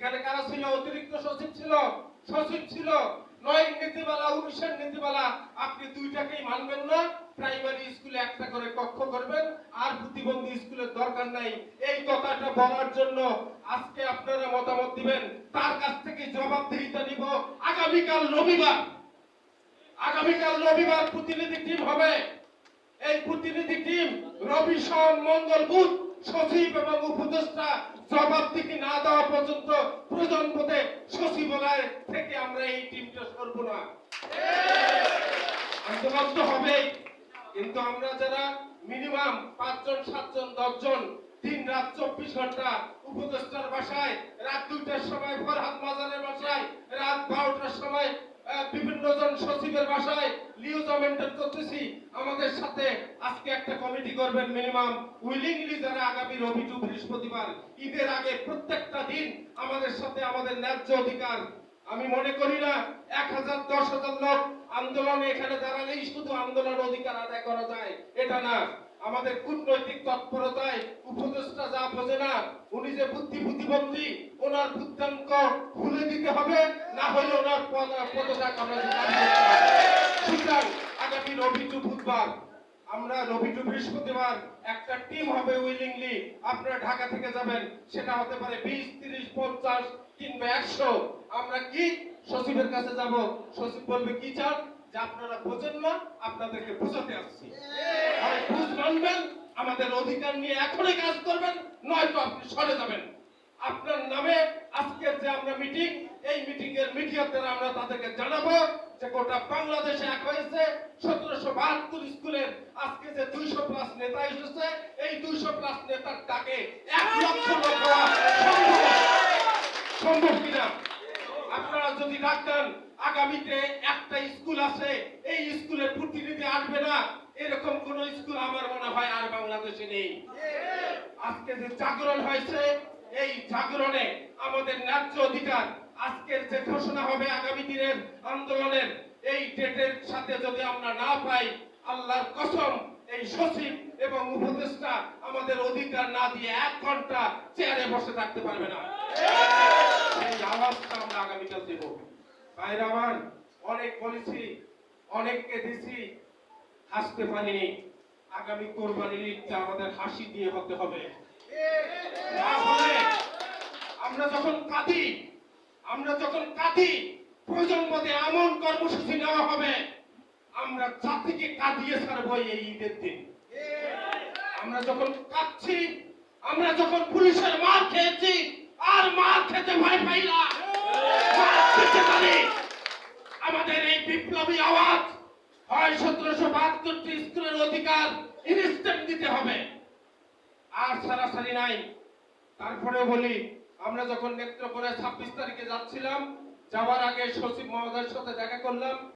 এখানে কারা ছিল? অতিরিক্ত সচিব ছিল, সচিব ছিল, 9 নীতিমালা 19 নীতিমালা। আপনি দুইটাকেই মানবেন না। প্রাইমারি স্কুলে একটা করে কক্ষ করবেন, আর প্রতিবন্ধী স্কুলের দরকার নাই। এই কথাটা বলার জন্য আজকে আপনারা মতামত দিবেন, তার কাছ থেকে জবাবদিহিতা নিব। আগামীকাল রবিবার প্রতিনিধি টিম হবে। এই প্রতিনিধি টিম রবি, সোম, মঙ্গল, বুধ সচিব এবং উপদেষ্টা জবাবদিহি না দেওয়া পর্যন্ত প্রয়োজন বোধে সচিবালয় থেকে আমরা এই টিমটা সরব না। আন্দোলন তো হবেই, কিন্তু আমরা যারা মিনিমাম 5 জন 7 জন 10 জন দিন রাত 24 ঘন্টা উপদেষ্টার বাসায়, রাত 2টার সময় ফরহাদ মাজারের বাসায়, রাত 12টার সময় বিভিন্ন জন সচিবের বাসায় লিওজা মেনটেন করতেছি। আমাদের সাথে আজকে একটা কমিটি করবেন মিনিমাম উইলিংলি, যারা আগামী রবি টু বৃহস্পতিবার ঈদের আগে প্রত্যেকটা দিন আমাদের সাথে আমাদের ন্যায্য অধিকার। আমি মনে করি না 1000 10,000 লোক আন্দোলনে এখানে দাঁড়ালেই শুধু আন্দোলন অধিকার আদায় করা যায়, এটা না। আমাদের কূটনৈতিক তৎপরতায় উপদেষ্টা যা বোঝে না, উনি যে প্রতিবন্ধী, ওনার বুদ্ধাঙ্ক খুলে দিতে হবে, না হলে ওনার পদত্যাগ আমরা সুতরাং আগামী রবি টু বুধবার, আমরা রবি টু বৃহস্পতিবার একটা টিম হবে উইলিংলি। আপনারা ঢাকা থেকে যাবেন, সেটা হতে পারে 20, 30, 50 কিংবা 100। আমরা কি সচিবের কাছে যাব, সচিব বলবে কি চান, যে আপনারা বোঝেন না, আপনাদেরকে বোঝাতে আসছি। আর বুঝ মানবেন, আমাদের অধিকার নিয়ে এখনই কাজ করবেন, নয়তো আপনি সরে যাবেন। আপনার নামে আজকের যে আমরা মিটিং, এই মিটিং এর মিডিয়ার দ্বারা আমরা তাদেরকে জানাবো যে গোটা বাংলাদেশে এক হয়েছে 1772 স্কুলের আজকে যে 200+ নেতা এসেছে, এই 200+ নেতার ডাকে 1 লক্ষ লোক হওয়া সম্ভব কিনা। আপনারা যদি ডাকেন, আগামীতে একটা স্কুল আছে, এই স্কুলের প্রতিনিধি আসবে না, এরকম কোন স্কুল আমার মনে হয় আর বাংলাদেশে নেই। আজকে যে জাগরণ হয়েছে, এই জাগরণে আমাদের ন্যায্য অধিকার, আজকের যে ঘোষণা হবে আগামী দিনের আন্দোলনের, এই ডেটের সাথে যদি আমরা না পাই, আল্লাহর কসম এই সচিব এবং উপদেষ্টা আমাদের অধিকার না দিয়ে 1 ঘন্টা চেয়ারে বসে থাকতে পারবে না। এই আওয়াজটা আমরা আগামীকাল দেব। ভাইরা আমার, অনেক বলেছি, অনেককে দিছি, হাসতে পারিনি। আগামী কোরবানির ঈদটা আমাদের হাসি দিয়ে হতে হবে। না হলে আমরা যখন কাঁদি, প্রয়োজন মতে এমন কর্মসূচি নেওয়া হবে, আমরা জাতিকে কাঁদিয়ে ছাড়বো এই ঈদের দিন। আমরা যখন কাঁদছি, আমরা যখন পুলিশের মার খেয়েছি, আর মার খেতে ভয় পাই না, আমাদের এই বিপ্লবী আওয়াজ হয় 1772টি স্কুলের অধিকার ইনস্ট্যান্ট দিতে হবে, আর সারাসারি নাই। তারপরে বলি, আমরা যখন নেত্রকোনায় 26 তারিখে যাচ্ছিলাম, যাওয়ার আগে সচিব মহোদয়ের সাথে দেখা করলাম।